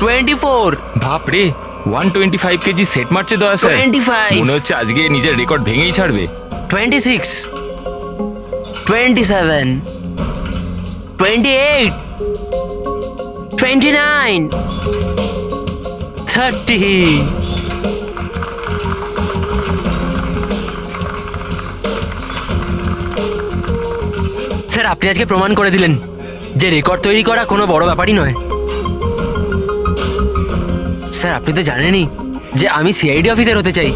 24, বাপরে 125 KG set মারছে দয়া স্যার 25, মনে হচ্ছে আজকে নিজের রেকর্ড ভেঙেই ছাড়বে 26, 27, 28, 29, 30. স্যার আপনি আজকে প্রমাণ করে দিলেন যে রেকর্ড তৈরি করা কোনো বড় ব্যাপারই নয়। স্যার আপনি তো জানেনই যে আমি সিআইডি অফিসার হতে চাই।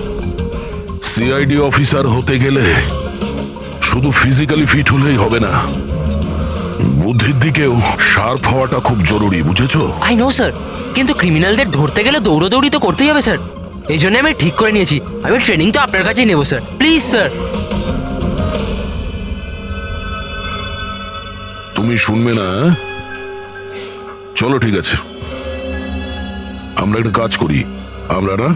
সিআইডি অফিসার হতে গেলে শুধু ফিজিক্যালি ফিট হলেই হবে না, বুদ্ধির দিকেও শার্প হওয়াটা খুব জরুরি, বুঝেছো? আই নো স্যার, কিন্তু ক্রিমিনালদের ধরতে গেলে দৌড়োদৌড়ি তো করতেই হবে স্যার। এই জন্য আমি ঠিক করে নিয়েছি আমি ট্রেনিং তো আপনার কাছেই নেবো স্যার, প্লিজ স্যার। তুমি শুনবে না? চলো ঠিক আছে, আমরা একটা কাজ করি, আমরা না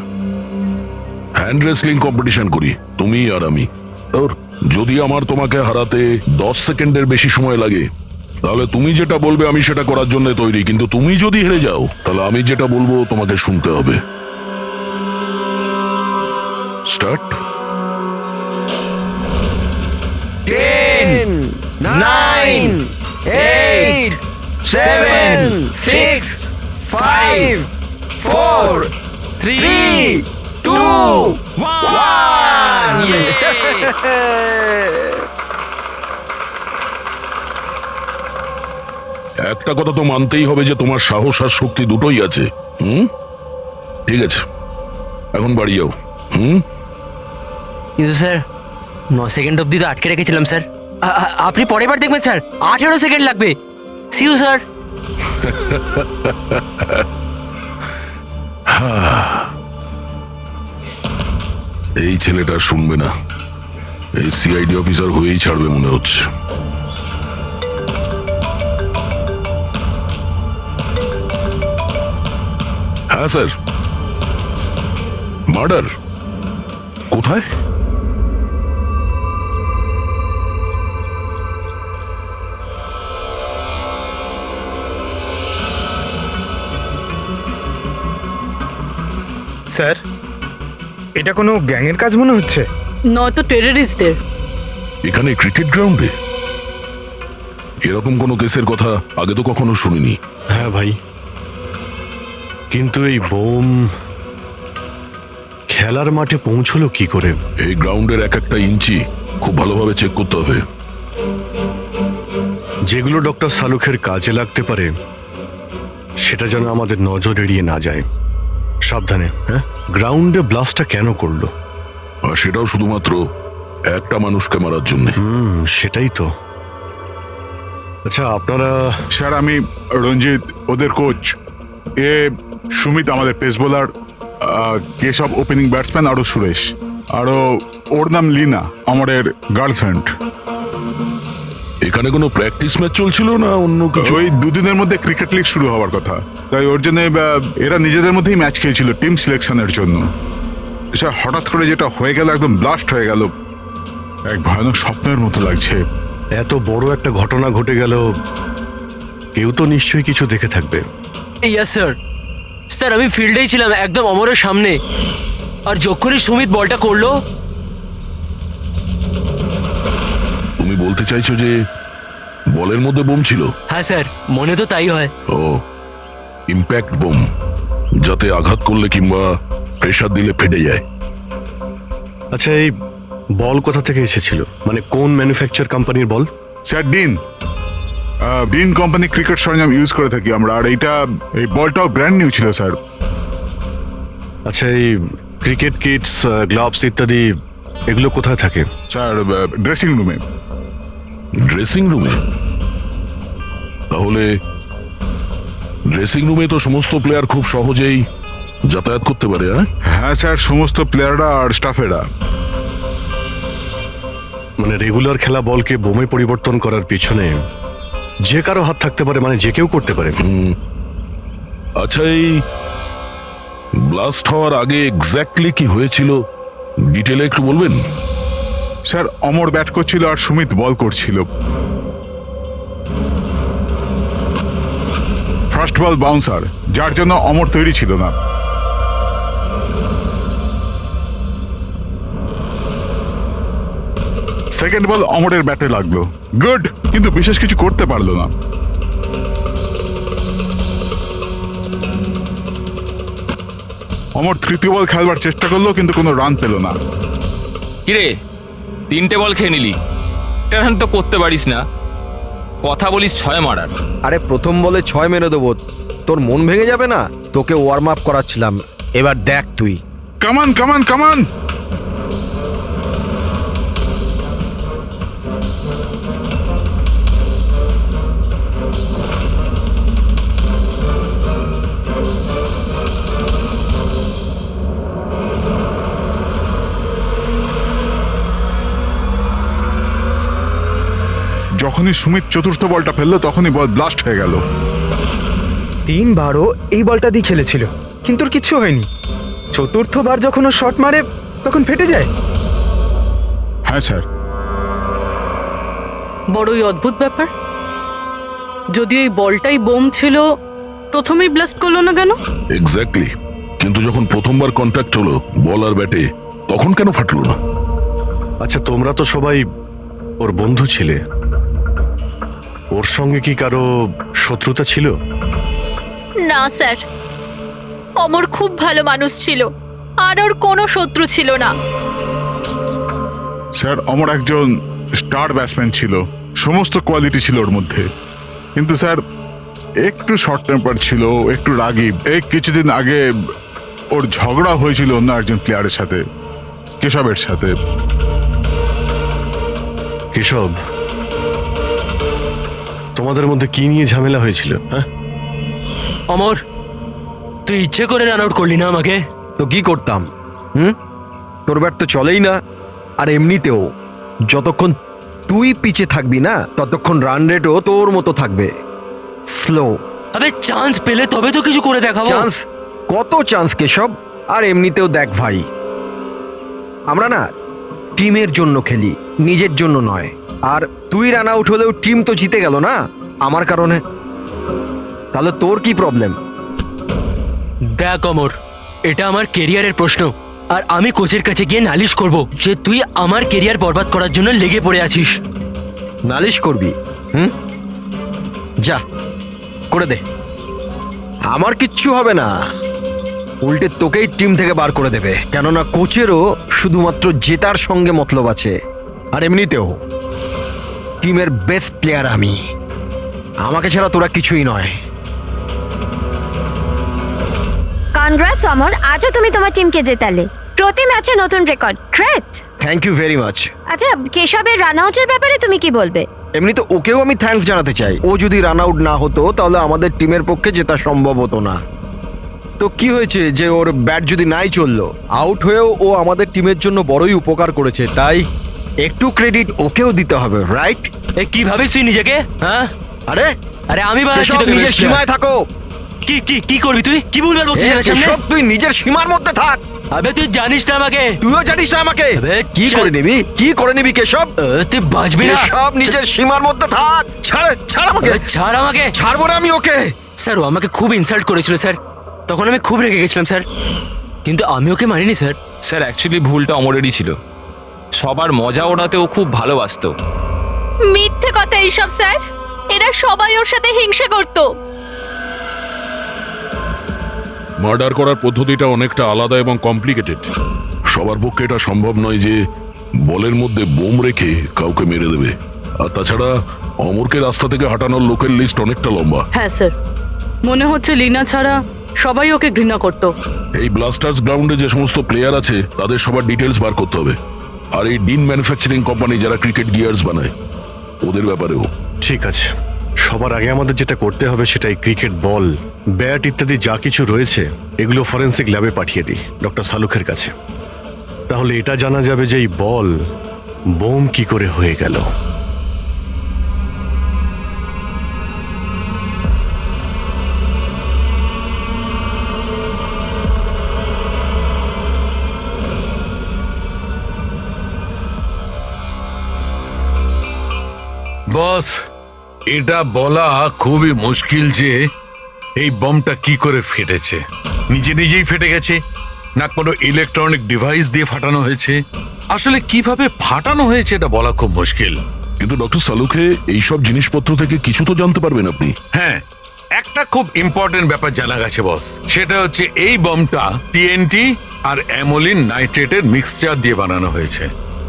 হ্যান্ড রেসলিং কম্পিটিশন করি, তুমি আর আমি। যদি আমার তোমাকে হারাতে 10 সেকেন্ডের বেশি সময় লাগে তাহলে তুমি যেটা বলবে আমি সেটা করার জন্য তৈরি, কিন্তু তুমি যদি হেরে যাও তাহলে আমি যেটা বলবো তোমাকে শুনতে হবে। স্টার্ট। 10, 9, 8, 7, 6, 5, 4, 3, 2, 1. একটা কথা তো মানতেই হবে যে তোমার সাহস আর শক্তি দুটোই আছে। ঠিক আছে, এখন বাড়ি যাও। কিন্তু স্যার 9 সেকেন্ড অবধি তো আটকে রেখেছিলাম স্যার। আপনি পরের বার দেখবেন স্যার 18 সেকেন্ড লাগবে। See you sir. এই ছেলেটা শুনবে না, এই সিআইডি অফিসার হয়েই ছাড়বে মনে হচ্ছে। হ্যাঁ স্যার, মার্ডার কোথায়? স্যার, এটা কোনো গ্যাংয়ের কাজ মনে হচ্ছে। নয়তো টেররিস্টদের। এখানে ক্রিকেট গ্রাউন্ডে এরকম কোনো কেসের কথা আগে তো কখনো শুনিনি। হ্যাঁ ভাই, কিন্তু এই বোম খেলার মাঠে পৌঁছলো কি করে? এই গ্রাউন্ডের এক একটা ইঞ্চি খুব ভালোভাবে চেক করতে হবে। যেগুলো ডক্টর সালুখের কাজে লাগতে পারে সেটা যেন আমাদের নজর এড়িয়ে না যায়। সাবধানে। হ্যাঁ, গ্রাউন্ডে ব্লাস্টটা কেন করলো? আর সেটাও শুধুমাত্র একটা মানুষকে মারার জন্য। সেটাই তো। আচ্ছা আপনারা? স্যার আমি রঞ্জিত, ওদের কোচ। এ সুমিত আমাদের pace bowler, Keshav opening batsman, আরও সুরেশ, আরও ওর নাম লিনা আমাদের গার্লফ্রেন্ড। এখানে কোনো প্র্যাকটিস ম্যাচ চলছিল না অন্য কিছু? ওই দুদিনের মধ্যে ক্রিকেট লিগ শুরু হওয়ার কথা, তাই ওর জন্য এরা নিজেদের মধ্যেই ম্যাচ খেলছিল টিম সিলেকশনের জন্য। স্যার হঠাৎ করে যেটা হয়ে গেল, একদম ব্লাস্ট হয়ে গেল, এক ভয়ানক স্বপ্নের মতো লাগছে। এত বড় একটা ঘটনা ঘটে গেল, কেউ তো নিশ্চয়ই কিছু দেখে থাকবে। Yes sir. স্যার আমি ফিল্ডেই ছিলাম একদম অমরের সামনে, আর যখনই সুমিত বলটা করলো। তুমি বলতে চাইছো যে বলের মধ্যে বোম ছিল? হ্যাঁ স্যার, মনে তো তাই হয়। ও, ইম্প্যাক্ট বোম, যাতে আঘাত করলে কিংবা প্রেসার দিলে ফেটে যায়। আচ্ছা এই বল কোথা থেকে এসেছিল? মানে কোন ম্যানুফ্যাকচার কোম্পানির বল? স্যার ডিন কোম্পানি ক্রিকেট সরঞ্জাম ইউজ করে থাকি আমরা, আর এই বলটাও ব্র্যান্ড নিউ ছিল স্যার। আচ্ছা এই ক্রিকেট কিটস, গ্লাভস ইত্যাদি এগুলো কোথায় থাকে? স্যার ড্রেসিং রুমে। ড্রেসিং রুমে? তাহলে ড্রেসিং রুমে তো সমস্ত প্লেয়ার খুব সহজেই যাতায়াত করতে পারে। হ্যাঁ স্যার, সমস্ত প্লেয়াররা আর স্টাফেরা। মানে রেগুলার খেলা বলকে বোমে পরিবর্তন করার পিছনে যে কারো হাত থাকতে পারে, মানে যে কেউ করতে পারে। আচ্ছা এই ব্লাস্ট হওয়ার আগে এক্স্যাক্টলি কি হয়েছিল ডিটেলে একটু বলবেন? স্যার অমর ব্যাট করছিল আর সুমিত বল করছিল। ফার্স্ট বল বাউন্সার, যার জন্য অমর তৈরি ছিল না। সেকেন্ড বল অমরের ব্যাটে লাগলো, গুড, কিন্তু বিশেষ কিছু করতে পারলো না। অমর তৃতীয় বল খেলবার চেষ্টা করলো, কিন্তু কোনো রান পেল না। কিরে 3টে বল খেয়ে নিলি, একটা রান তো করতে পারিস না, কথা বলিস 6 মারার। আরে প্রথম বলে 6 মেরে দেবো, তোর মন ভেঙে যাবে না? তোকে ওয়ার্ম আপ করাচ্ছিলাম, এবার দেখ তুই। কামান কামান কামান। যখনই সুমিত চতুর্থ বলটা ফেললো তখনই বল ব্লাস্ট হয়ে গেল। 3বারও এই বলটা দিয়ে খেলেছিল, কিন্তু ওর কিচ্ছু হয়নি। চতুর্থবার যখন ও শট মারে তখন ফেটে যায়। হ্যাঁ স্যার। বড়ই অদ্ভুত ব্যাপার। যদি এই বলটাই বোম ছিল, প্রথমেই ব্লাস্ট করলো না কেন? এক্স্যাক্টলি, কিন্তু যখন প্রথমবার কন্ট্যাক্ট হলো বল আর ব্যাটে, তখন কেন ফাটলো না? আচ্ছা, তোমরা তো সবাই ওর বন্ধু ছিলে, ওর সঙ্গে কি কারো শত্রুতা ছিল? না স্যার, অমর খুব ভালো মানুষ ছিল, আর ওর কোনো শত্রু ছিল না। স্যার, অমর একজন স্টার ব্যাটসম্যান ছিল, সমস্ত কোয়ালিটি ছিল ওর মধ্যে, কিন্তু স্যার একটু শর্ট টেম্পার ছিল, একটু রাগী। এই কিছুদিন আগে ওর ঝগড়া হয়েছিল অন্য একজন প্লেয়ারের সাথে, কেশবের সাথে। কেশব, তোমাদের মধ্যে কি নিয়ে ঝামেলা হয়েছিল? হ্যাঁ, অমর, তুই ইচ্ছে করে রান আউট করলি না আমাকে? তো কি করতাম? তোর ব্যাট তো চলেই না, আর এমনিতেও যতক্ষণ তুই পিছে থাকবি না ততক্ষণ রান রেটও তোর মতো থাকবে, স্লো। আবে চান্স পেলে তবে তো কিছু করে দেখাবো। চান্স? কত চান্স কেশব? আর এমনিতেও দেখ ভাই, আমরা না টিমের জন্য খেলি, নিজের জন্য নয়। আর তুই রান আউট হলেও টিম তো জিতে গেল না আমার কারণে, তাহলে তোর কি প্রবলেম? দেখ অমর, এটা আমার কেরিয়ারের প্রশ্ন, আর আমি কোচের কাছে গিয়ে নালিশ করব যে তুই আমার কেরিয়ার বরবাদ করার জন্য লেগে পড়ে আছিস। নালিশ করবি? যা করে দে, আমার কিচ্ছু হবে না, উল্টে তোকেই টিম থেকে বার করে দেবে, কেননা কোচেরও শুধুমাত্র জেতার সঙ্গে মতলব আছে। আর এমনিতেও টিমের বেস্ট প্লেয়ার আমি, আমাকে ছাড়া তোরা কিছুই নয়। কনগ্রাটস অমর, আজও তুমি তোমার টিমকে জেতালে। প্রতি ম্যাচে নতুন record, great. Thank you very much. আচ্ছা, কেশবের রান আউটের ব্যাপারে তুমি কি বলবে? এমনিতে ওকেও আমি থ্যাঙ্কস জানাতে চাই, ও যদি রান আউট না হতো তাহলে আমাদের টিমের পক্ষে জেতা সম্ভব হতো না। তো কি হয়েছে যে ওর ব্যাট যদি নাই চললো, আউট হয়েও ও আমাদের টিমের জন্য বড়ই উপকার করেছে, তাই একটু ক্রেডিট ওকেও দিতে হবে, রাইট? এ কি ভাবিস তুই নিজেকে? হ্যাঁ, আরে আরে আমি বানাচ্ছি কেশব, তোকে নিজের best সীমায় player। থাকো। কি কি কি করবি তুই? কি ভুলভাল বলছিস আমার সামনে? কেশব, তুই নিজের সীমার মধ্যে থাক। আবে তুই জানিস না আমাকে। তুইও জানিস না আমাকে। আবে, কি ছাড়। করে নিবি, কি করে নিবি কেশব? তুই বাঁচবি না। কেশব, নিজের সীমার মধ্যে থাক। ছাড়, ছাড় আমাকে। আবে, ছাড় আমাকে। ছাড়বো না আমি ওকে। স্যার, ও আমাকে খুব ইনসাল্ট করেছিল স্যার, তখন আমি খুব রেগে গেছিলাম স্যার, কিন্তু আমি ওকে মানিনি স্যার। স্যার অ্যাকচুয়ালি ভুলটা অমরেরই ছিল, সবার মজা ওড়াতে ও খুব ভালোবাসতো। মিথ্যে কথা এইসব স্যার, এরা সবাই ওর সাথে হিংসা করতো। মার্ডার করার পদ্ধতিটা অনেকটা আলাদা এবং কমপ্লিকেটেড। সবার পক্ষে এটা সম্ভব নয় যে বলের মধ্যে বোম রেখে কাউকে মেরে দেবে। আর তাছাড়া অমরকে রাস্তা থেকে হাঁটানোর লোকের লিস্ট অনেকটা লম্বা। হ্যাঁ স্যার, মনে হচ্ছে লিনা ছাড়া সবাই ওকে ঘৃণা করতো। এই ব্লাস্টার্স গ্রাউন্ডে যে সমস্ত প্লেয়ার আছে তাদের সবার ডিটেলস বার করতে হবে। আর এই ডিন ম্যানুফ্যাকচারিং কোম্পানি যারা ক্রিকেট গিয়ার্স বানায়, ওদের ব্যাপারেও। ঠিক আছে, সবার আগে আমাদের যেটা করতে হবে সেটা এই ক্রিকেট বল, ব্যাট ইত্যাদি যা কিছু রয়েছে এগুলো ফরেন্সিক ল্যাবে পাঠিয়ে দিই ডক্টর সালুখের কাছে। তাহলে এটা জানা যাবে যে এই বল বোম কি করে হয়ে গেল। বস, এটা বলা খুবই মুশকিল যে এই বমটা কি করে ফেটেছে? নিজে নিজেই ফেটে গেছে, না কোনো ইলেকট্রনিক ডিভাইস দিয়ে ফাটানো হয়েছে? আসলে কিভাবে ফাটানো হয়েছে এটা বলা খুব মুশকিল। কিন্তু ডক্টর সালুখে এইসব জিনিসপত্র থেকে কিছু তো জানতে পারবেন আপনি। হ্যাঁ, একটা খুব ইম্পর্টেন্ট ব্যাপার জানা গেছে বস, সেটা হচ্ছে এই বমটা টিএনটি আর অ্যামোলিন নাইট্রেটের মিক্সচার দিয়ে বানানো হয়েছে।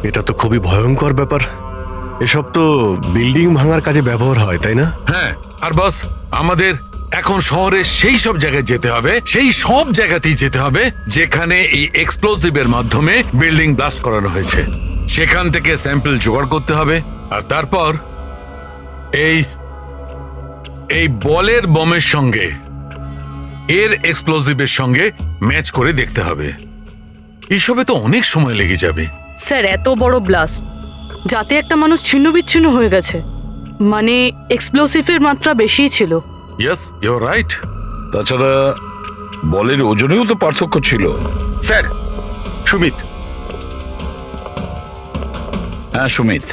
এটা তো খুবই ভয়ঙ্কর ব্যাপার। এসব তো বিল্ডিং ভাঙার কাজে ব্যবহার হয়, তাই না? হ্যাঁ, আর বস আমাদের এখন শহরে সেই সব জায়গায় যেতে হবে, সেই সব জায়গাতেই যেতে হবে যেখানে এই এক্সপ্লোসিভের মাধ্যমে বিল্ডিং ব্লাস্ট করানো হয়েছে। সেখান থেকে স্যাম্পল জোগাড় করতে হবে, আর তারপর এই বলের বমের সঙ্গে এর এক্সপ্লোসিভের সঙ্গে ম্যাচ করে দেখতে হবে। এসবে তো অনেক সময় লেগে যাবে। স্যার, এত বড় ব্লাস্ট, যাতে একটা মানুষ ছিন্নবিচ্ছিন্ন হয়ে গেছে, মানে এক্সপ্লোসিভের মাত্রা বেশিই ছিল। Yes, you are right. তাছাড়া বলের ওজনেও তো পার্থক্য ছিল। স্যার, সুমিত। হ্যাঁ সুমিত,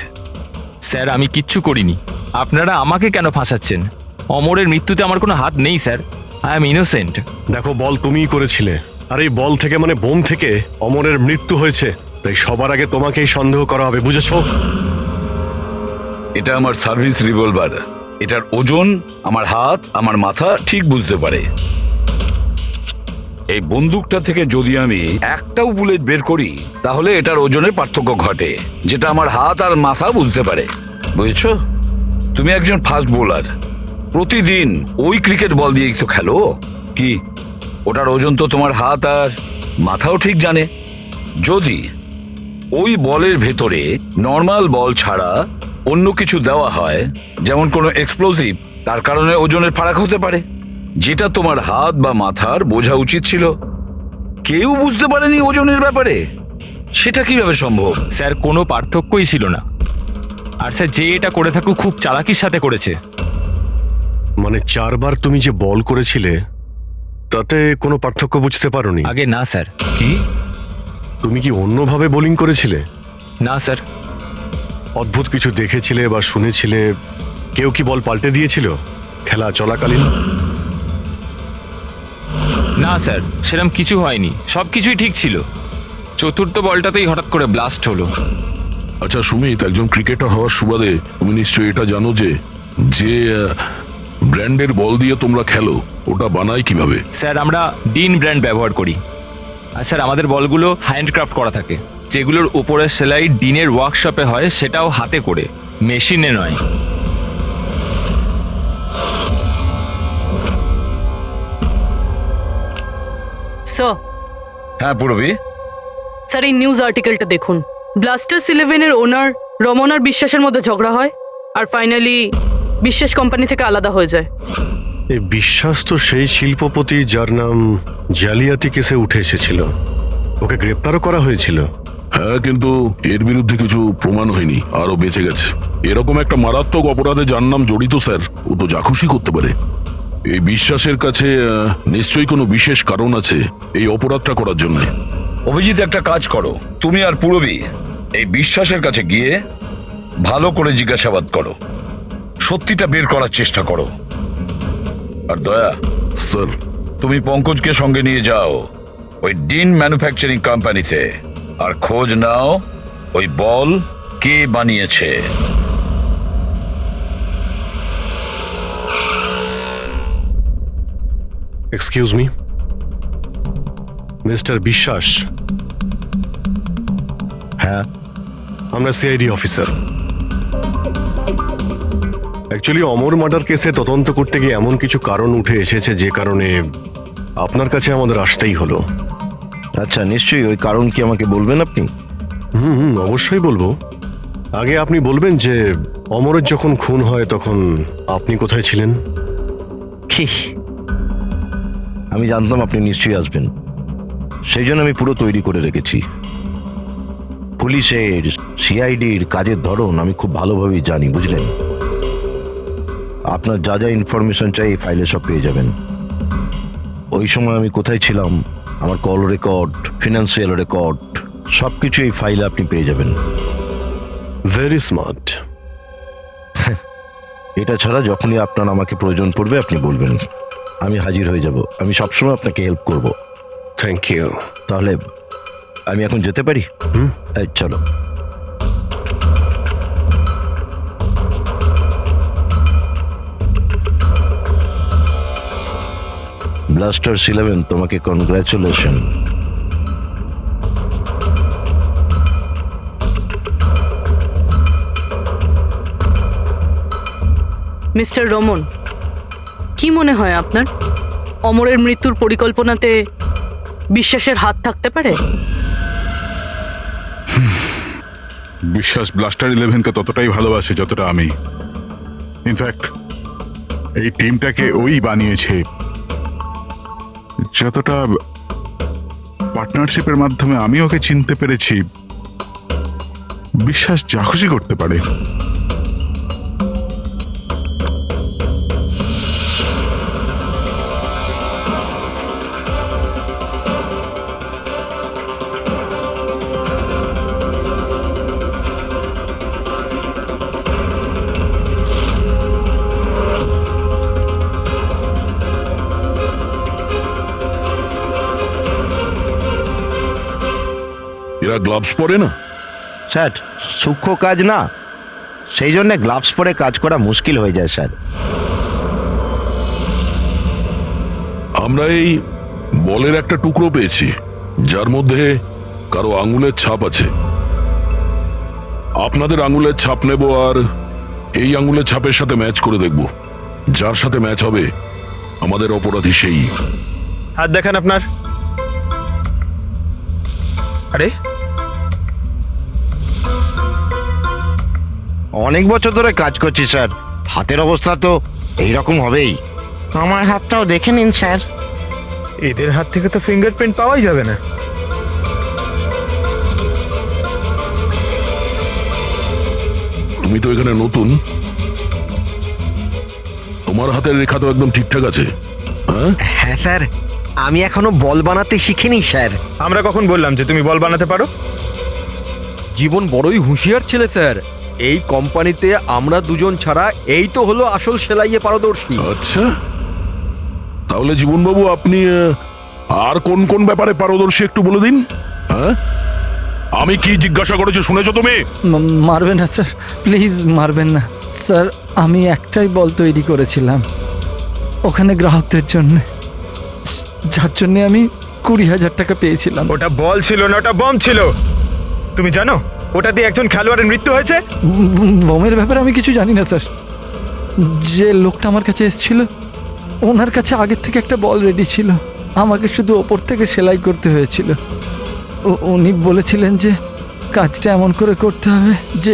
স্যার আমি কিচ্ছু করিনি, আপনারা আমাকে কেন ফাঁসাচ্ছেন? অমরের মৃত্যুতে আমার কোনো হাত নেই স্যার, আই এম ইনোসেন্ট। দেখো, বল তুমিই করেছিলে, আর এই বল থেকে মানে বোম থেকে অমরের মৃত্যু হয়েছে, তাই সবার আগে তোমাকেই সন্দেহ করা হবে, বুঝেছো? এটা আমার সার্ভিস রিভলভার। এটার ওজন আমার হাত, আমার মাথা ঠিক বুঝতে পারে। এই বন্দুকটা থেকে যদি আমি একটাও বুলেট বের করি, তাহলে এটার ওজনে পার্থক্য ঘটে, যেটা আমার হাত আর মাথা বুঝতে পারে, বুঝেছো? তুমি একজন ফাস্ট বোলার, প্রতিদিন ওই ক্রিকেট বল দিয়েই তো খেলো। কি ওটার ওজন তো তোমার হাত আর মাথাও ঠিক জানে। যদি ওই বলের ভেতরে নর্মাল বল ছাড়া অন্য কিছু দেওয়া হয়, যেমন কোনো এক্সপ্লোসিভ, তার কারণে ওজনের ফারাক হতে পারে, যেটা তোমার হাত বা মাথার বোঝা উচিত ছিল। কেউ বুঝতে পারেনি ওজনের ব্যাপারে, সেটা কিভাবে সম্ভব? স্যার কোনো পার্থক্যই ছিল না, আর স্যার যে এটা করে থাকুক খুব চালাকির সাথে করেছে। মানে 4 বার তুমি যে বল করেছিলে তাতে কোনো পার্থক্য বুঝতে পারোনি? আগে না স্যার। কি তুমি কি অন্যভাবে বোলিং করেছিলে? না স্যার। অদ্ভুত কিছু দেখেছিলে বা শুনেছিলে? কেউ কি বল পাল্টে দিয়েছিল খেলা চলাকালীন? না স্যার, সেরকম কিছু হয়নি, সব কিছুই ঠিক ছিল। চতুর্থ বলটাতেই হঠাৎ করে ব্লাস্ট হলো। আচ্ছা সুমিত, একজন ক্রিকেটার হওয়ার সুবাদে তুমি নিশ্চয়ই এটা জানো যে ব্র্যান্ডের বল দিয়ে তোমরা খেলো, ওটা বানায় কিভাবে? স্যার আমরা ডিন ব্র্যান্ড ব্যবহার করি, আর স্যার আমাদের বলগুলো হ্যান্ডক্রাফট করা থাকে, যেগুলোর উপরের সেলাই ডিনের ওয়ার্কশপে হয়, সেটাও হাতে করে, মেশিনে নয়। স্যার। হ্যাঁ পূরবী, স্যার এই নিউজ আর্টিকেলটা দেখুন। ব্লাস্টার্স 11-এর ওনার রমনার বিশ্বাসের মধ্যে ঝগড়া হয়, আর ফাইনালি বিশ্বাস কোম্পানি থেকে আলাদা হয়ে যায়। এই বিশ্বাস তো সেই শিল্পপতি যার নাম জালিয়াতি কেসে উঠে এসেছিল, ওকে গ্রেপ্তারও করা হয়েছিল। হ্যাঁ, কিন্তু এর বিরুদ্ধে কিছু প্রমাণ হয়নি, আরো বেঁচে গেছে। এরকম একটা মারাত্মক অপরাধে যার নাম জড়িত স্যার, ও তো যা খুশি করতে পারে। এই বিশ্বাসের কাছে নিশ্চয়ই কোনো বিশেষ কারণ আছে এই অপরাধটা করার জন্য। অভিজিৎ একটা কাজ করো, তুমি আর পূরবী এই বিশ্বাসের কাছে গিয়ে ভালো করে জিজ্ঞাসাবাদ করো, সত্যিটা বের করার চেষ্টা করো। আর দয়া স্যার, তুমি পঙ্কজকে সঙ্গে নিয়ে যাও ওই ডিন ম্যানুফ্যাকচারিং কোম্পানিতে, আর খোঁজ নাও ওই বল কে বানিয়েছে। এক্সকিউজ মি, মিস্টার বিশ্বাস। হ্যাঁ, আমরা সিআইডি অফিসার। অ্যাকচুয়ালি অমর মার্ডার কেসে তদন্ত করতে গিয়ে এমন কিছু কারণ উঠে এসেছে যে কারণে আপনার কাছে আমাদের আসতেই হলো। আচ্ছা, নিশ্চয়ই। ওই কারণ কি আমাকে বলবেন আপনি? অবশ্যই বলবো। আগে আপনি বলবেন যে অমরের যখন খুন হয় তখন আপনি কোথায় ছিলেন? কি, আমি জানতাম আপনি নিশ্চয়ই আসবেন, সেই জন্য আমি পুরো তৈরি করে রেখেছি। পুলিশের, সিআইডির কাজের ধরন আমি খুব ভালোভাবেই জানি, বুঝলেন? আপনার যা যা ইনফরমেশন চাই এই ফাইলে সব পেয়ে যাবেন। ওই সময় আমি কোথায় ছিলাম, আমার কল রেকর্ড, ফিনান্সিয়াল রেকর্ড, সব কিছু এই ফাইলে আপনি পেয়ে যাবেন। Very smart. এটা ছাড়া যখনই আপনার আমাকে প্রয়োজন পড়বে আপনি বলবেন। আমি হাজির হয়ে যাব। আমি সবসময় আপনাকে হেল্প করব। Thank you. তাহলে আমি এখন যেতে পারি? এই, চলো। ব্লাস্টার্স 11, তোমাকে কনগ্রাচুলেশন। মিস্টার রমন, কি মনে হয় আপনার অমরের মৃত্যুর পরিকল্পনাতে বিশ্বাসের হাত থাকতে পারে? বিশ্বাস ব্লাস্টার 11কে ততটাই ভালোবাসে যতটা আমি। ইনফ্যাক্ট এই টিমটাকে ওই বানিয়েছে, যতটা পার্টনারশিপের মাধ্যমে আমি ওকে চিনতে পেরেছি। বিশ্বাস যা খুশি করতে পারে। এরা গ্লাভস পরে না? স্যার, সূক্ষ্ম কাজ না, সেই জন্য গ্লাভস পরে কাজ করা মুশকিল হয়ে যায় স্যার। আমরা এই বলের একটা টুকরো পেয়েছি যার মধ্যে কারো আঙুলের ছাপ আছে। আপনাদের আঙুলের ছাপ নেব আর এই আঙুলের ছাপের সাথে ম্যাচ করে দেখব। যার সাথে ম্যাচ হবে আমাদের অপরাধী সেই। হাত দেখান আপনার। আরে, অনেক বছর ধরে কাজ করছি স্যার, হাতের অবস্থা তো এইরকম হবেই। আমার হাতটাও দেখে নিন স্যার। এদের হাত থেকে তো ফিঙ্গারপ্রিন্ট পাওয়াই যাবে না। তুমি তো এখানে নতুন, তোমার হাতের রেখা তো একদম ঠিকঠাক আছে। হ্যাঁ হ্যাঁ স্যার, আমি এখনো বল বানাতে শিখিনি স্যার। আমরা কখন বললাম যে তুমি বল বানাতে পারো? জীবন বড়ই হুঁশিয়ার ছেলে স্যার। এই কোম্পানিতে আমরা দুজন ছাড়া এই তো হলো আসল সেলাইয়ে পারদর্শী। আচ্ছা, তাহলে জীবনবাবু আপনি আর কোন কোন ব্যাপারে পারদর্শী একটু বলে দিন। হ্যাঁ, আমি কি জিজ্ঞাসা করেছি শুনেছো তুমি? মারবেন না স্যার, প্লিজ মারবেন না স্যার। আমি একটাই বল তৈরি করেছিলাম ওখানে গ্রাহকদের জন্য, যার জন্য আমি 20,000 টাকা পেয়েছিলাম। ওটা বল ছিল না, ওটা বম ছিল। তুমি জানো ওটা দিয়ে একজন খেলোয়াড়ের মৃত্যু হয়েছে? বোমের ব্যাপারে আমি কিছু জানি না স্যার। যে লোকটা আমার কাছে এসেছিল ওনার কাছে আগের থেকে একটা বল রেডি ছিল, আমাকে শুধু ওপর থেকে সেলাই করতে হয়েছিল। উনি বলেছিলেন যে কাজটা এমন করে করতে হবে যে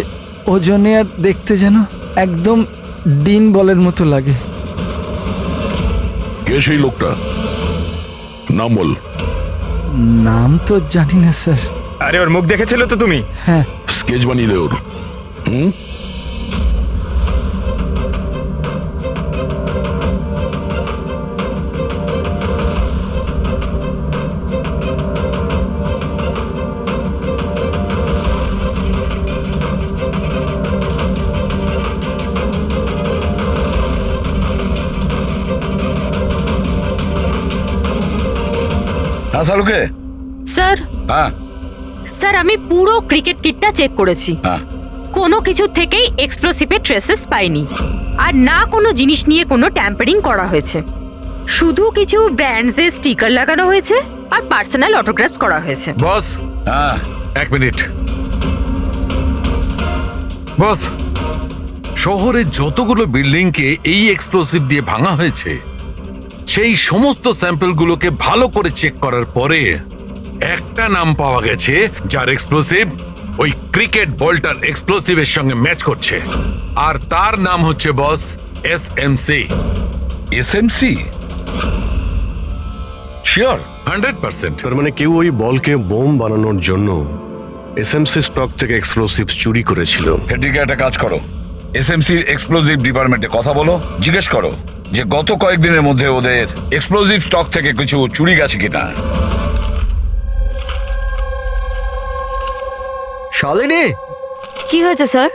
ওজনে আর দেখতে যেন একদম ডিন বলের মতো লাগে। কে সেই লোকটা? নাম বল। নাম তো জানি না স্যার। আরে, ওর মুখ দেখেছিল তো তুমি? হ্যাঁ। স্কেচ বানিয়ে দে ওর। হুম, হ্যাঁ সালুকে। স্যার, হ্যাঁ স্যার আমি পুরো ক্রিকেট কিটটা চেক করেছি। হ্যাঁ, কোনো কিছু থেকেই এক্সপ্লোসিভের ট্রেসেস পাইনি, আর না কোনো জিনিস নিয়ে কোনো ট্যাম্পারিং করা হয়েছে। শুধু কিছু ব্র্যান্ডসের স্টিকার লাগানো হয়েছে আর পার্সোনাল অটোগ্রাফস করা হয়েছে। বস, হ্যাঁ এক মিনিট। বস, শহরের যতগুলো বিল্ডিংকে এই এক্সপ্লোসিভ দিয়ে ভাঙা হয়েছে সেই সমস্ত স্যাম্পলগুলোকে ভালো করে চেক করার পরে একটা নাম পাওয়া গেছে যার এক্সপ্লোসিভ ওই ক্রিকেট বলটার এক্সপ্লোসিভের সঙ্গে ম্যাচ করছে, আর তার নাম হচ্ছে বস এসএমসি। এসএমসি? শিওর? 100%। তার মানে কেউ ওই বলকে বোম বানানোর জন্য এসএমসি স্টক থেকে এক্সপ্লোসিভ চুরি করেছিল। হেডরিকে একটা কাজ করো, এসএমসির এক্সপ্লোসিভ ডিপার্টমেন্টে কথা বলো, জিজ্ঞেস করো যে গত কয়েকদিনের মধ্যে ওদের এক্সপ্লোসিভ স্টক থেকে কিছু চুরি গেছে কিনা। শালিনী, কি হয়েছে স্যার?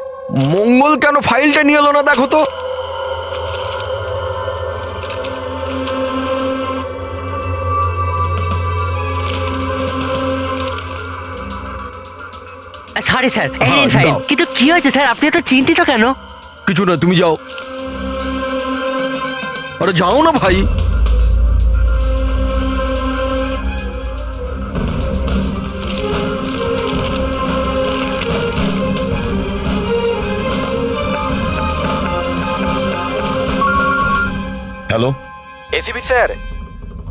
মঙ্গল কেন ফাইলটা নিয়ে এলো না দেখো তো। সরি স্যার, হ্যাঁ, ফাইন। দাও। কিন্তু কি হয়েছে স্যার, আপনি এত চিন্তিত কেন? কিছু না, তুমি যাও। আরে যাও না ভাই। হ্যালো, এসিপি স্যার,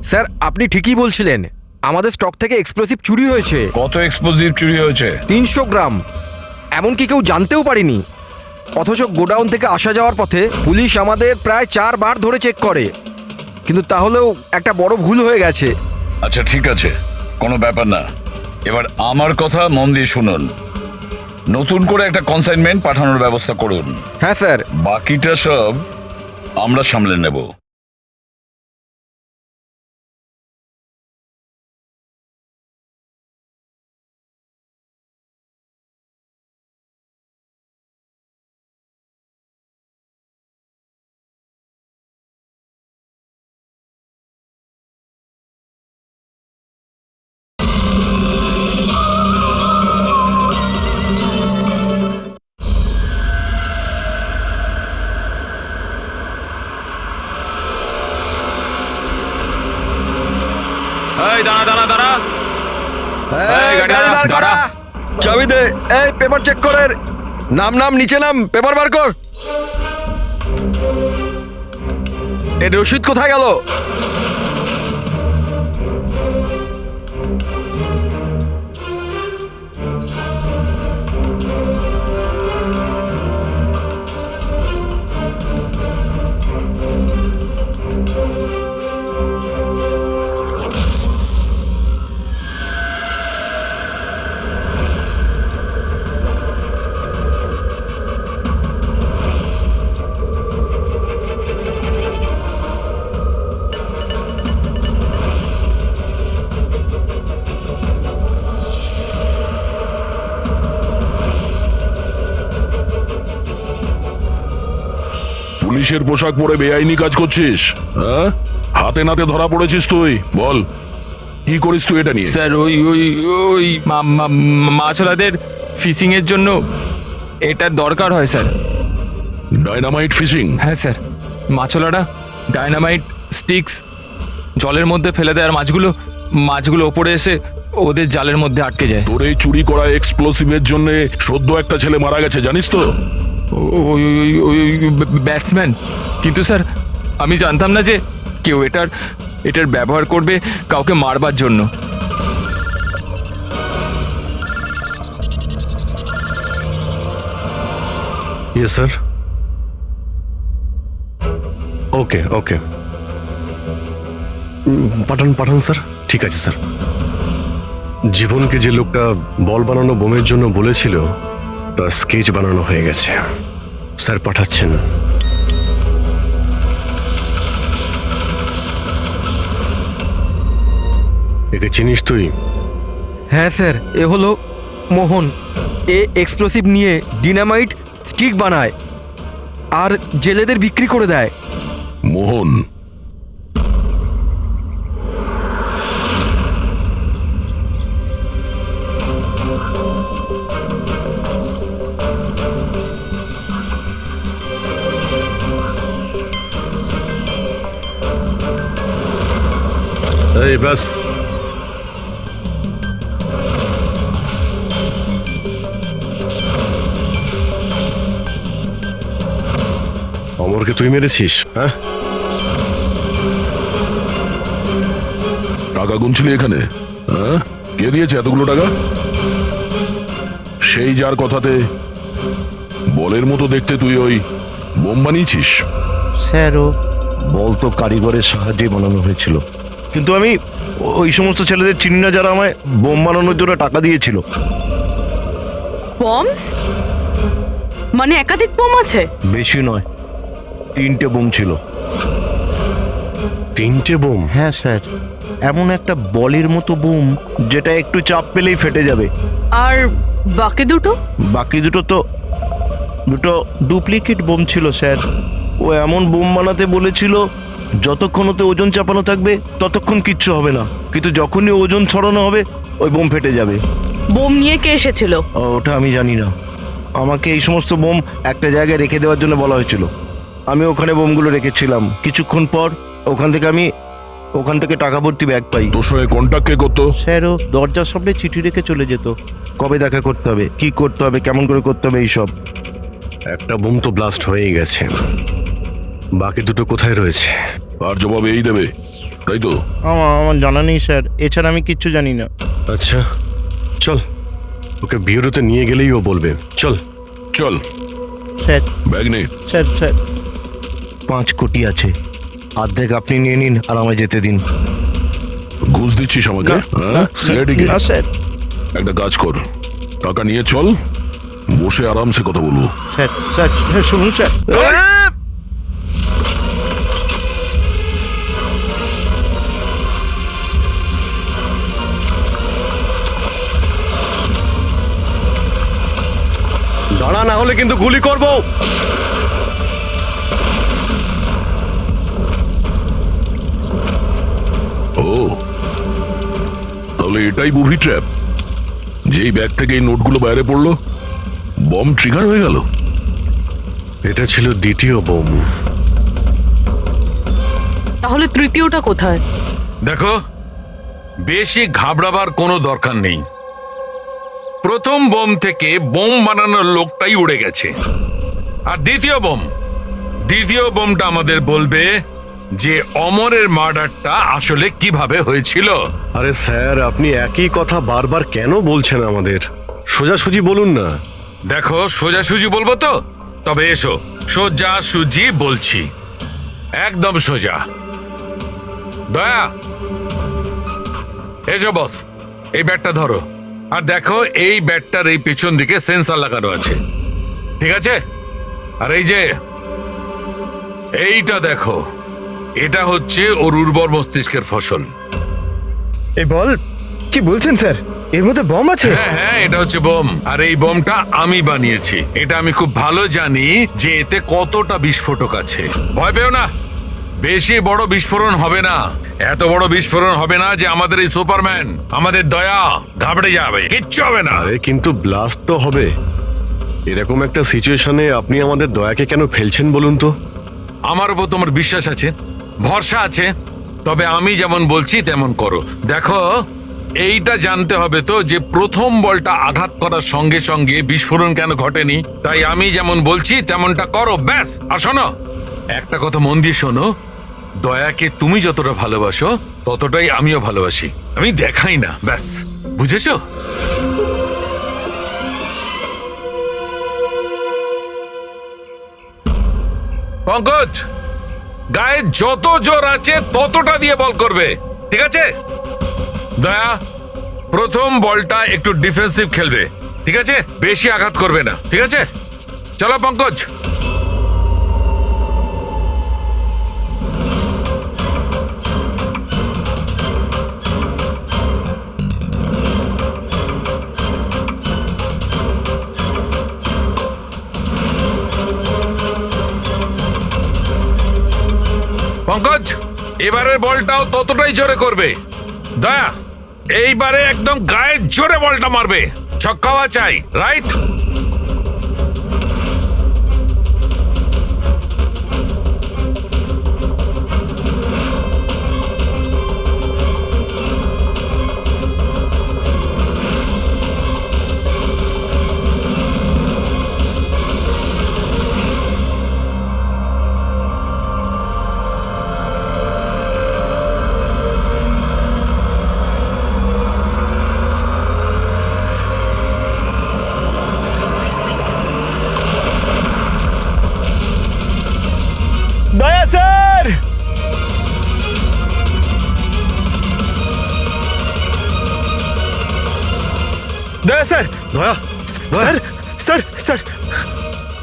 স্যার আপনি ঠিকই বলছিলেন, আমাদের স্টক থেকে এক্সপ্লোসিভ চুরি হয়েছে। কত এক্সপ্লোসিভ চুরি হয়েছে? 300 গ্রাম, এমনকি কেউ জানতেও পারেনি। অথচ গোডাউন থেকে আসা যাওয়ার পথে পুলিশ আমাদের প্রায় 4 বার ধরে চেক করে, কিন্তু তাহলেও একটা বড় ভুল হয়ে গেছে। আচ্ছা ঠিক আছে, কোনো ব্যাপার না। এবার আমার কথা মন দিয়ে শুনুন। নতুন করে একটা কনসাইনমেন্ট পাঠানোর ব্যবস্থা করুন। হ্যাঁ স্যার। বাকিটা সব আমরা সামলে নেব। এই দাঁড়া দাঁড়া দাঁড়া, এই, গাড়ি গাড়ি দাঁড়া, দাঁড় করা। দাঁড়া। চাবি দে। এই পেপার চেক করেন। নাম নাম নিচে নাম, পেপার বার কর। এর রসিদ কোথায় গেল? পুলিশের পোশাক পরে বেআইনি কাজ করছিস, হ্যাঁ? হাতে নাতে ধরা পড়েছিস তুই। বল কি করিস তুই এটা নিয়ে? স্যার ওই ওই ওই মাছওয়ালাদের ফিশিং এর জন্য এটা দরকার হয় স্যার। Dynamite fishing? হ্যাঁ স্যার, মাছওয়ালারা ডাইনামাইট স্টিক্স জলের মধ্যে ফেলে দেয়, আর মাছগুলো ওপরে এসে ওদের জালের মধ্যে আটকে যায়। তোর এই চুরি করা এক্সপ্লোসিভের জন্য সদ্য একটা ছেলে মারা গেছে, জানিস তো? ওই ওই ওই ব্যাটসম্যান। কিন্তু স্যার আমি জানতাম না যে কেউ এটার ব্যবহার করবে কাউকে মারবার জন্য। Yes sir. ওকে ওকে, পাঠান স্যার। ঠিক আছে স্যার। জীবনকে যে লোকটা বল বানানো বোমের জন্য বলেছিল তার স্কেচ বানানো হয়ে গেছে। স্যার পাঠাচ্ছেন। একে চিনিস তুই? হ্যাঁ স্যার, এ হলো মোহন। এ এক্সপ্লোসিভ নিয়ে ডিনামাইট স্টিক বানায় আর জেলেদের বিক্রি করে দেয়। মোহন? এই ব্যাস, অমরকে তুই মেরেছিস? হ্যাঁ, টাকা গুনছিলি এখানে? হ্যাঁ, কে দিয়েছে এতগুলো টাকা? সেই যার কথাতে বলের মতো দেখতে তুই ওই বোম বানিয়েছিস? স্যারও বল তো কারিগরের সাহায্যে বানানো হয়েছিল, কিন্তু আমি ওই সমস্ত ছেলেদের চিনি না যারা আমায় বোম বানানোর জন্য টাকা দিয়েছিল। বমস মানে একাধিক বোম আছে? বেশি নয়, 3টে বোম ছিল। 3টে বোম? হ্যাঁ স্যার, এমন একটা বলের মতো বোম যেটা একটু চাপ পেলেই ফেটে যাবে। আর বাকি দুটো? বাকি দুটো তো ডুপ্লিকেট বোম ছিল স্যার। ও এমন বোম বানাতে বলেছিল যতক্ষণ ওতে ওজন চাপানো থাকবে ততক্ষণ কিচ্ছু হবে না, কিন্তু যখনই ওজন ছড়ানো হবে ওই বোম ফেটে যাবে। বোম নিয়ে কে এসেছিল? ওটা আমি জানি না। আমাকে এই সমস্ত বোম একটা জায়গায় রেখে দেওয়ার জন্য বলা হয়েছিল। আমি ওখানে বোমগুলো রেখেছিলাম। কিছুক্ষণ পর ওখান থেকে টাকা ভর্তি ব্যাগ পাই। তোর সঙ্গে কন্ট্যাক্ট কে করতো? স্যার, ও দরজার সামনে চিঠি রেখে চলে যেত। কবে দেখা করতে হবে, কি করতে হবে, কেমন করে করতে হবে, এইসব। একটা বোম তো ব্লাস্ট হয়েই গেছে, বাকি দুটো কোথায় রয়েছে? আর জবাব এই দেবে, তাই তো? আমার জানা নেই স্যার, এছাড়া আমি কিচ্ছু জানি না। আচ্ছা চল, ওকে বিউরোতে নিয়ে গেলেই ও বলবে। চল চল। স্যার ব্যাগ নে। স্যার 5 কোটি আছে, অর্ধেক আপনি নিয়ে নিন আর আমায় যেতে দিন। ঘুষ দিচ্ছিস আমাকে? সিআইডিকে? না স্যার। একটা কাজ কর, টাকা নিয়ে চল, বসে আরামসে কথা বলবো। স্যার স্যার শুনুন স্যার। দাঁড়া, না হলে কিন্তু গুলি করবো। ও, তাহলে এটাই বুভি ট্র্যাপ? যেই ব্যাগ থেকে এই নোটগুলো বাইরে পড়লো, বম ট্রিগার হয়ে গেল। এটা ছিল দ্বিতীয় বোম। তাহলে তৃতীয়টা কোথায়? দেখো, বেশি ঘাবড়াবার কোনো দরকার নেই। প্রথম বোম থেকে বোম বানানোর লোকটাই উড়ে গেছে। আর দ্বিতীয় বোমটা আমাদের বলবে যে অমরের মার্ডারটা আসলে কিভাবে হয়েছিল। আরে স্যার, আপনি একই কথা বারবার কেন বলছেন আমাদের? সোজাসুজি বলুন না। দেখো, সোজাসুজি বলবো তো? তবে এসো, সোজাসুজি বলছি, একদম সোজা। দয়া, এসো বস, এই ব্যাটটা ধরো। আর দেখো, এই ব্যাটটার এই পেছন দিকে সেন্সর লাগানো আছে, ঠিক আছে? আর এই যে এইটা দেখো, এটা হচ্ছে ওর উর্বর মস্তিষ্কের ফসল। এই বল, কি বলছেন স্যার? এর মধ্যে বম আছে? হ্যাঁ, এটা হচ্ছে বোম। আর এই বোমটা আমি বানিয়েছি। এটা আমি খুব ভালো জানি যে এতে কতটা বিস্ফোরক আছে। ভয় পেও না, বেশি বড় বিস্ফোরণ হবে না। এত বড় বিস্ফোরণ হবে না যে আমাদের এই সুপারম্যান, আমাদের দয়া ঘাবড়ে যাবে। কিচ্ছু হবে না। আরে কিন্তু ব্লাস্ট তো হবে। এরকম একটা সিচুয়েশনে আপনি আমাদের দয়াকে কেন ফেলছেন বলুন তো? আমার উপর তোমার বিশ্বাস আছে, ভরসা আছে, তবে আমি যেমন বলছি তেমন করো। দেখো, এইটা জানতে হবে তো যে প্রথম বলটা আঘাত করার সঙ্গে সঙ্গে বিস্ফোরণ কেন ঘটেনি। তাই আমি যেমন বলছি তেমনটা করো, ব্যাস। আর শোনো, একটা কথা মন দিয়ে শোনো, দয়াকে তুমি যতটা ভালোবাসো ততটাই আমিও ভালোবাসি। আমি দেখাই না, ব্যাস, বুঝেছো? পঙ্কজ, গায়ে যত জোর আছে ততটা দিয়ে বল করবে, ঠিক আছে? দয়া, প্রথম বলটা একটু ডিফেন্সিভ খেলবে, ঠিক আছে? বেশি আঘাত করবে না, ঠিক আছে? চলো পঙ্কজ। পঙ্কজ, এবারের বলটাও ততটাই জোরে করবে। দয়া, এইবারে একদম গায়ে জোরে বলটা মারবে, ছক্কাওয়া চাই, রাইট? দয়া স্যার! দয়া স্যার! দয়া, স্যার স্যার স্যার!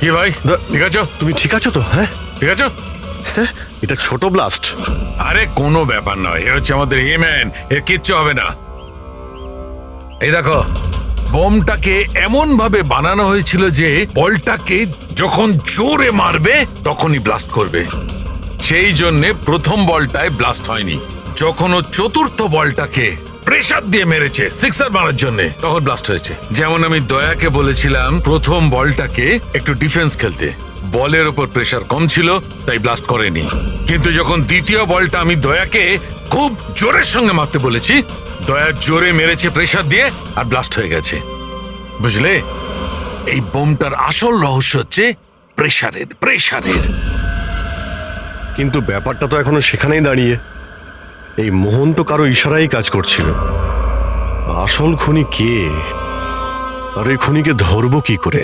কি ভাই, ঠিক আছো? তুমি ঠিক আছো তো? হ্যাঁ ঠিক আছো স্যার, এটা ছোট ব্লাস্ট। আরে কোনো ব্যাপার নয়, এ হচ্ছে আমাদের হিম্যান, এর কিচ্ছু হবে না। এই দেখো, বোমটাকে এমন ভাবে বানানো হয়েছিল যে বলটাকে যখন জোরে মারবে তখনই ব্লাস্ট করবে। সেই জন্যে প্রথম বলটায় ব্লাস্ট হয়নি। যখন ও চতুর্থ বলটাকে প্রেসার দিয়ে মেরেছে সিক্সার মারার জন্য, তখন ব্লাস্ট হয়েছে। যেমন আমি দয়াকে বলেছিলাম প্রথম বলটাকে একটু ডিফেন্স খেলতে, বলের ওপর প্রেসার কম ছিল তাই ব্লাস্ট করেনি। কিন্তু যখন দ্বিতীয় বলটা আমি দয়াকে খুব জোরের সঙ্গে মারতে বলেছি, দয়া জোরে মেরেছে প্রেসার দিয়ে আর ব্লাস্ট হয়ে গেছে। বুঝলে, এই বোমটার আসল রহস্য হচ্ছে প্রেসারের। কিন্তু ব্যাপারটা তো এখনো সেখানেই দাঁড়িয়ে। এই মোহন তো কারো ইশারাই কাজ করছিল। আসল খুনি কে, আর এই খুনিকে ধরবো কি করে?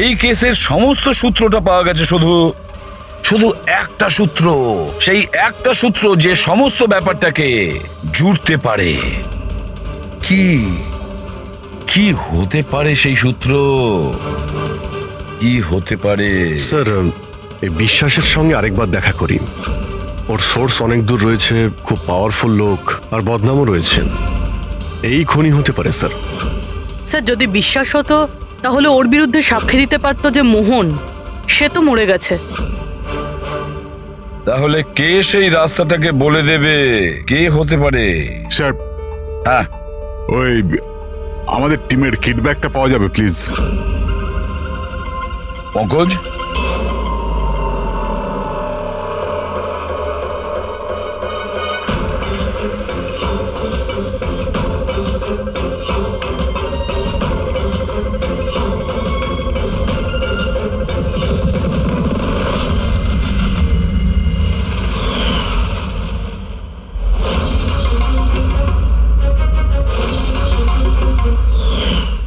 এই কেসের সমস্ত সূত্রটা পাওয়া গেছে, শুধু শুধু একটা সূত্র, সেই একটা সূত্র যে সমস্ত ব্যাপারটাকে জুড়তে পারে। কি কি হতে পারে সেই সূত্র? কি হতে পারে? স্যার, এই বিশ্বাসের সঙ্গে আরেকবার দেখা করি। ওর সোর্স অনেক দূর রয়েছে, খুব পাওয়ারফুল লোক, আর বদনামও রয়েছে। এই খুনি হতে পারে স্যার। স্যার, যদি বিশ্বাস হতো তাহলে ওর বিরুদ্ধে সাক্ষী দিতে পারতো যে মোহন, সে তো মরে গেছে। তাহলে কে সেই রাস্তাটাকে বলে দেবে? কে হতে পারে? স্যার, হ্যাঁ, ওই আমাদের টিমের কিডব্যাকটা পাওয়া যাবে প্লিজ? পঙ্কজ,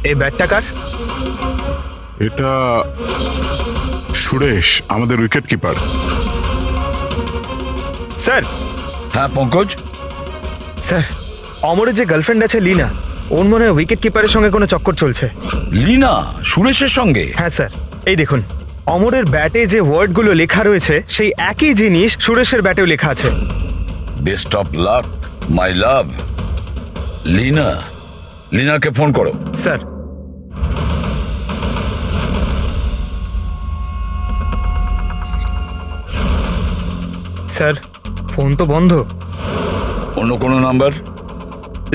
এই ব্যাটটা কার? এটা সুরেশ, আমাদের উইকেট কিপার। স্যার। হ্যাঁ পঙ্কজ। স্যার, অমরের যে গার্লফ্রেন্ড আছে লীনা, ওর মনে হয় উইকেট কিপারের সঙ্গে কোনো চক্কর চলছে। লীনা সুরেশের সঙ্গে? হ্যাঁ স্যার, এই দেখুন অমরের ব্যাটে যে ওয়ার্ডগুলো লেখা রয়েছে সেই একই জিনিস সুরেশের ব্যাটেও লেখা আছে। Best of luck my love. Leena, লীনাকে ফোন করো। স্যার। স্যার, ফোন তো বন্ধ। অন্য কোনো নাম্বার?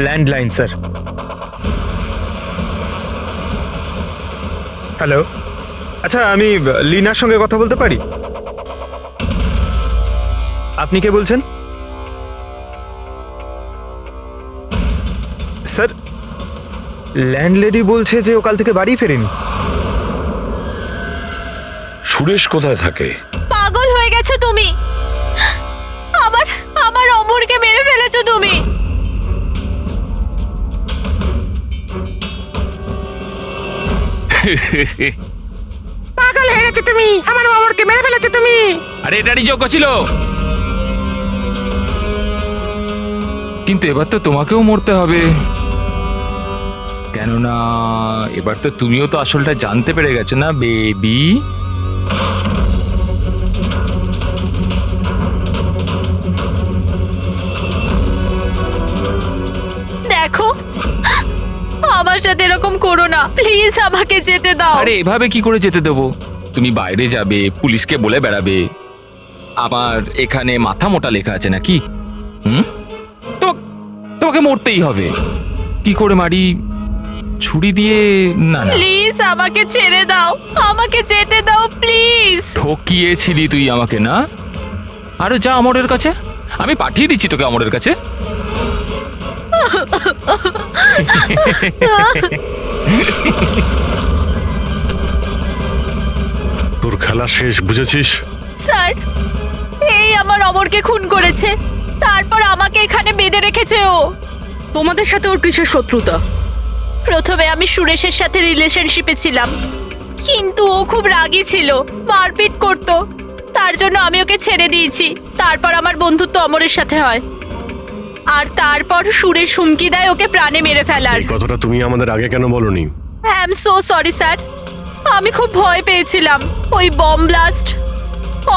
Landline sir. হ্যালো, আচ্ছা আমি লীনার সঙ্গে কথা বলতে পারি? আপনি কে বলছেন? স্যার, ল্যান্ডলেডি বলছে যে ও কাল থেকে বাড়ি ফেরেনি। সুরেশ কোথায় থাকে? পাগল হয়ে গেছো তুমি, আবার আমার অমরকে মেরে ফেলেছো তুমি। পাগল হয়ে গেছো তুমি, আমার অমরকে মেরে ফেলেছো তুমি। আরে এটারই যোগ্য ছিল, কিন্তু এবার তো তোমাকেও মরতে হবে, কেননা এবার তো তুমিও তো আসলটা জানতে পেরে গেছো না বেবি। দেখো, আমার সাথে এরকম করো না প্লিজ, আমাকে যেতে দাও। আরে এভাবে কি করে যেতে দেবো? তুমি বাইরে যাবে, পুলিশকে বলে বেড়াবে আমার এখানে মাথা মোটা লেখা আছে নাকি? তো তোমাকে মরতেই হবে। কি করে মারি? ছুরি দিয়ে? না না, প্লিজ আমাকে ছেড়ে দাও, আমাকে যেতে দাও প্লিজ। ঠকিয়েছিলি তুই আমাকে না? আরে যা অমরের কাছে, আমি পাঠিয়ে দিচ্ছি তোকে অমরের কাছে। তোর খেলা শেষ, বুঝেছিস? স্যার, এই আমার অমরকে খুন করেছে, তারপর আমাকে এখানে বেঁধে রেখেছে ও। তোমাদের সাথে ওর কিসের শত্রুতা? প্রথমে আমি সুরেশের সাথে রিলেশনশিপে ছিলাম, কিন্তু ও খুব রাগী ছিল, মারপিট করত, তার জন্য আমি ওকে ছেড়ে দিয়েছি। তারপর আমার বন্ধুত্ব অমরের সাথে হয়, আর তারপর সুরেশ হুমকি দেয় ওকে প্রাণে মেরে ফেলার। এই কথাটা তুমি আমাদের আগে কেন বলনি? I am so sorry sir, আমি খুব ভয় পেয়েছিলাম। ওই বম ব্লাস্ট,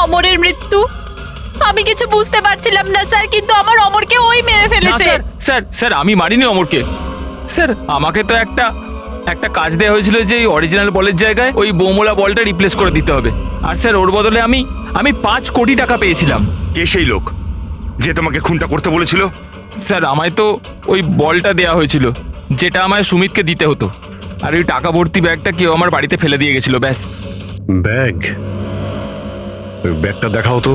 অমরের মৃত্যু, আমি কিছু বুঝতে পারছিলাম না স্যার, কিন্তু আমার অমরকে ওই মেরে না, ফেলেছে। স্যার স্যার স্যার আমি মারিনি অমরকে। স্যার আমাকে তো একটা কাজ দেওয়া হয়েছিল যে অরিজিনাল বলের জায়গায় ওই বোমওয়ালা বলটা রিপ্লেস করে দিতে হবে। আর স্যার ওর বদলে আমি 5 কোটি টাকা পেয়েছিলাম। কে সেই লোক যে তোমাকে খুনটা করতে বলেছিল? স্যার আমায় তো ওই বলটা দেওয়া হয়েছিল যেটা আমায় সুমিতকে দিতে হতো, আর ওই টাকা ভর্তি ব্যাগটা কেউ আমার বাড়িতে ফেলে দিয়ে গেছিল, ব্যাস। ব্যাগ? ওই ব্যাগটা দেখাও তো।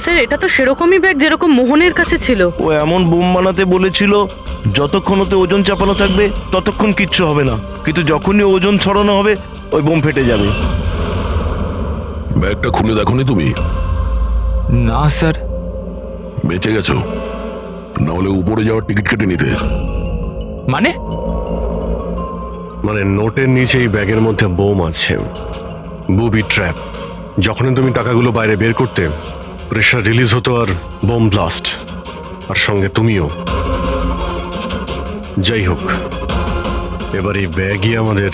স্যার এটা তো সেরকমই ব্যাগ যেরকম মোহনের কাছে ছিল। ও এমন বোম বানাতে বলেছিল যতক্ষণ ওতে ওজন চাপানো থাকবে ততক্ষণ কিচ্ছু হবে না, কিন্তু যখনই ওজন ছড়ানো হবে ওই বোম ফেটে যাবে। ব্যাগটা খুলে দেখোনি তুমি? না স্যার। বেঁচে গেছো, না হলে উপরে যাওয়ার টিকিট কেটে নিতে। মানে নোটের নিচে এই ব্যাগের মধ্যে বোম আছে, বুবি ট্র্যাপ। যখনই তুমি টাকাগুলো বাইরে বের করতে, প্রেশার রিলিজ হতো আর বোম ব্লাস্ট, আর সঙ্গে তুমিও। যাই হোক, এবার এই ব্যাগই আমাদের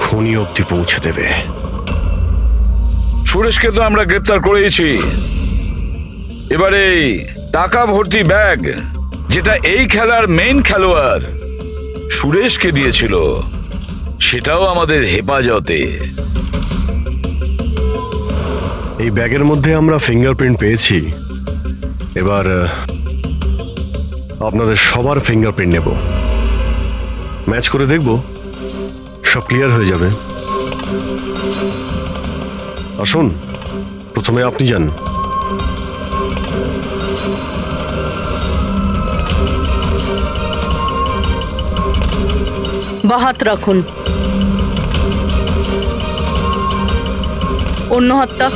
খনি অবধি পৌঁছে দেবে। সুরেশকে তো আমরা গ্রেপ্তার করেছি, এবারে টাকা ভর্তি ব্যাগ যেটা এই খেলার মেইন খেলোয়াড় সুরেশকে দিয়েছিল সেটাও আমাদের হেফাজতে। এই ব্যাগের মধ্যে আমরা ফিঙ্গারপ্রিন্ট পেয়েছি, এবার আপনাদের সবার ফিঙ্গারপ্রিন্ট নেব, ম্যাচ করে দেখব, সব ক্লিয়ার হয়ে যাবে। আসুন, প্রথমে আপনি যান। বা হাত রাখুন, অন্য হাতটা।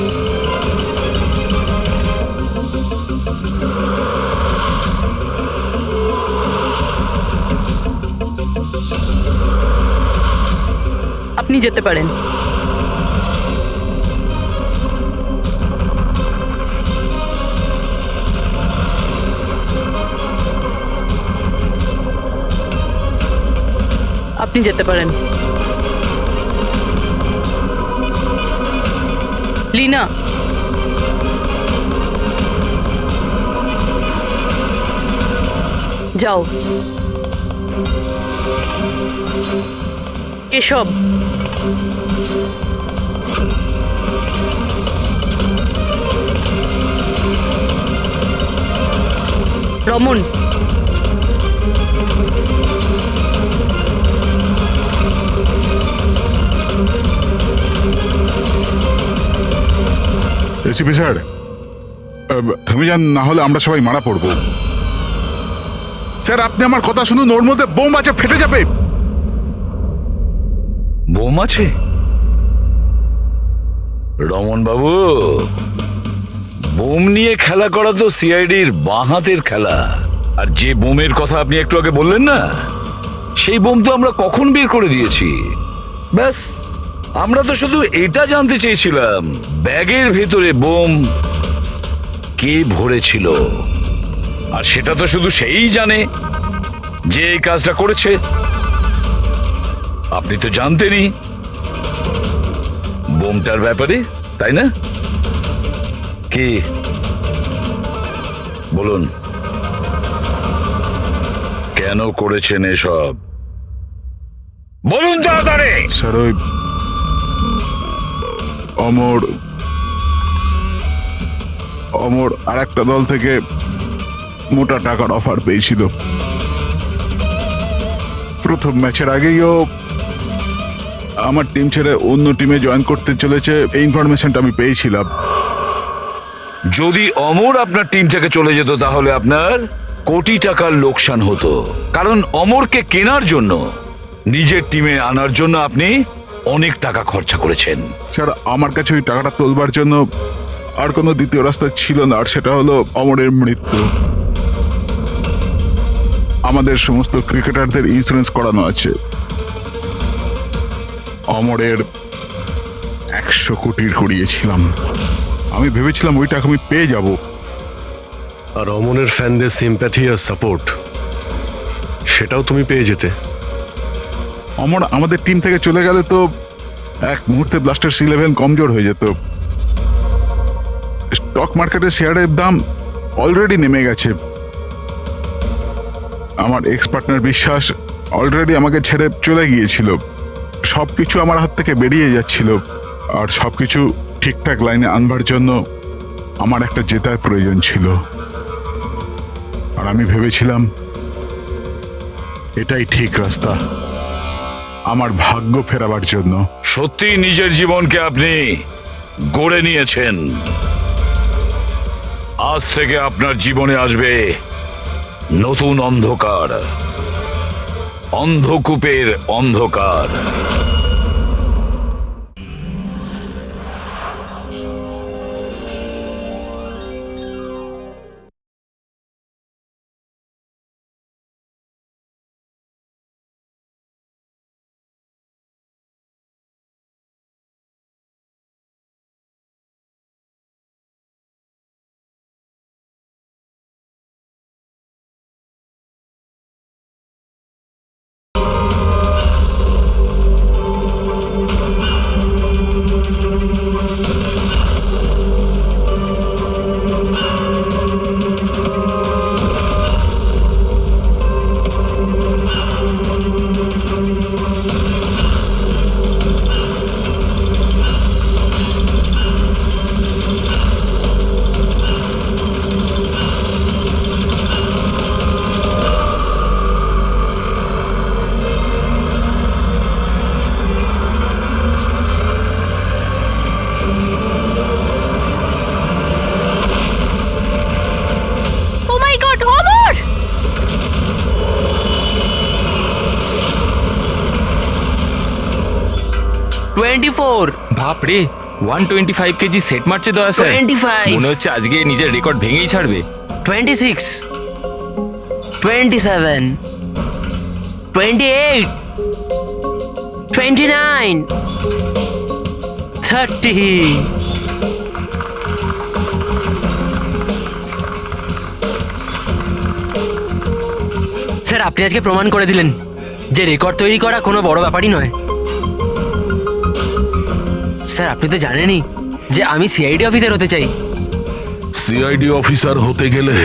আপনি যেতে পারেন। আপনি যেতে পারেন। লীনা, যাও। কেশব, রমন, এসিপি স্যার, থেমে যান, না হলে আমরা সবাই মারা পড়ব। স্যার আপনি আমার কথা শুনুন, ওর মধ্যে বোম আছে, ফেটে যাবে। বোম আছে? রমন বাবু, বোম নিয়ে খেলা করা তো সিআইডির বাঁ হাতের খেলা। আর যে বোমের কথা আপনি একটু আগে বললেন না, সেই বোম তো আমরা কখন বের করে দিয়েছি। ব্যাস, আমরা তো শুধু এটা জানতে চেয়েছিলাম ব্যাগের ভেতরে বোম কে ভরেছিল, আর সেটা তো শুধু সেই জানে যে এই কাজটা করেছে। আপনি তো জানতেনই বোমটার ব্যাপারে, তাই না? কি বলুন, কেন করেছেন এসব? বলুন তাড়াতাড়ি। স্যার ওই অমর আর একটা দল থেকে মোটা টাকার অফার পেয়েছিল। প্রথম ম্যাচের আগেই ও আমার টিম ছেড়ে অন্য টিমে জয়েন করতে চলেছে, এই ইনফরমেশনটা আমি পেয়েছিলাম। যদি অমর আপনার টিম থেকে চলে যেত তাহলে আপনার কোটি টাকার লোকসান হতো, কারণ অমরকে কেনার জন্য নিজের টিমে আনার জন্য আপনি অনেক টাকা খরচা করেছেন। স্যার আমার কাছে ওই টাকাটা তোলবার জন্য আর কোনো দ্বিতীয় রাস্তা ছিল না, আর সেটা হলো অমরের মৃত্যু। আমাদের সমস্ত ক্রিকেটারদের ইন্স্যুরেন্স করানো আছে। অমরের 100 কোটির করিয়েছিলাম। আমি ভেবেছিলাম ওই টাকা আমি পেয়ে যাব। আর অমনের ফ্যানদের সিম্প্যাথি আর সাপোর্ট সেটাও তুমি পেয়ে যেতে। অমর আমাদের টিম থেকে চলে গেলে তো এক মুহূর্তে ব্লাস্টার্স 11 কমজোর হয়ে যেত। স্টক মার্কেটে শেয়ারের দাম অলরেডি নেমে গেছে। আমার এক্স পার্টনার বিশ্বাস অলরেডি আমাকে ছেড়ে চলে গিয়েছিল। সবকিছু আমার হাত থেকে বেরিয়ে যাচ্ছিল, আর সবকিছু ঠিকঠাক লাইনে আনবার জন্য আমার একটা জেতার প্রয়োজন ছিল। আর আমি ভেবেছিলাম এটাই ঠিক রাস্তা আমার ভাগ্য ফেরাবার জন্য। সত্যি নিজের জীবনকে আপনি গড়ে নিয়েছেন। আজ থেকে আপনার জীবনে আসবে নতুন অন্ধকার, অন্ধকূপের অন্ধকার। ও মাই গড, অমর! বাপরে 125 কেজি সেট মারছে দয়া স্যার। 25 মনে হচ্ছে আজকে নিজের রেকর্ড ভেঙেই ছাড়বে। 26 27 28 29 30 স্যার আপনি আজকে প্রমাণ করে দিলেন যে রেকর্ড তৈরি করা কোনো বড় ব্যাপারই নয়। স্যার আপনি তো জানেনই যে আমি সিআইডি অফিসার হতে চাই। সিআইডি অফিসার হতে গেলে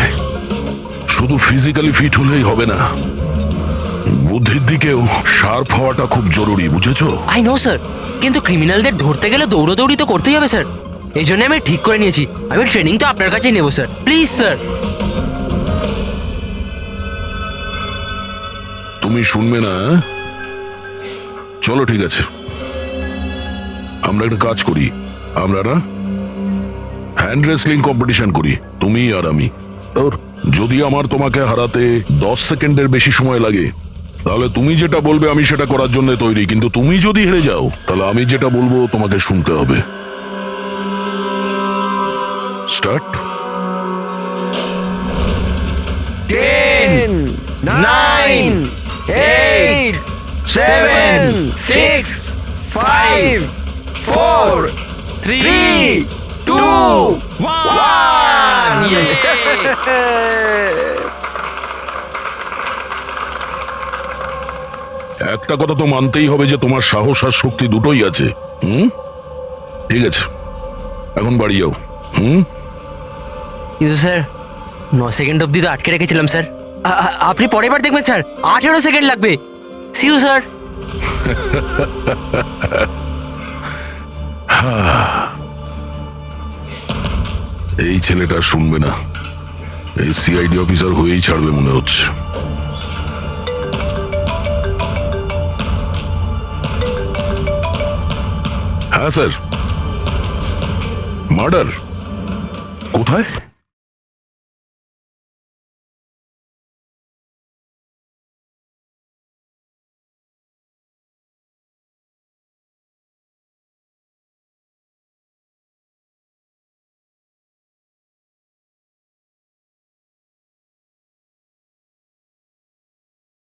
শুধু ফিজিক্যালি ফিট হলেই হবে না, বুদ্ধির দিকেও শার্প হওয়াটা খুব জরুরি, বুঝেছো? আই নো স্যার, কিন্তু ক্রিমিনালদের ধরতে গেলে দৌড়াদৌড়ি তো করতেই হবে স্যার। এই জন্য আমি ঠিক করে নিয়েছি আমি ট্রেনিং তো আপনার কাছেই নেবো স্যার, প্লিজ স্যার। তুমি শুনবে না? চলো ঠিক আছে, আমরা একটা কাজ করি। আমরা না হ্যান্ড রেসলিং কম্পিটিশন করি, তুমি আর আমি। যদি আমার তোমাকে হারাতে 10 সেকেন্ডের বেশি সময় লাগে তাহলে তুমি যেটা বলবে আমি সেটা করার জন্য তৈরি, কিন্তু তুমি যদি হেরে যাও তাহলে আমি যেটা বলবো তোমাকে শুনতে হবে। স্টার্ট। 10, 9, 8, 7, 6, 5, 4, 3, 2, 1. একটা কথা তো মানতেই হবে যে তোমার সাহস আর শক্তি দুটোই আছে। ঠিক আছে, এখন বাড়ি যাও। কিন্তু স্যার 9 সেকেন্ড অবধি তো আটকে রেখেছিলাম স্যার। আপনি পরের বার দেখবেন স্যার 18 সেকেন্ড লাগবে। See you sir. এই ছেলেটা শুনবে না, এই সিআইডি অফিসার হয়েই ছাড়বে মনে হচ্ছে। হ্যাঁ স্যার। মার্ডার কোথায়?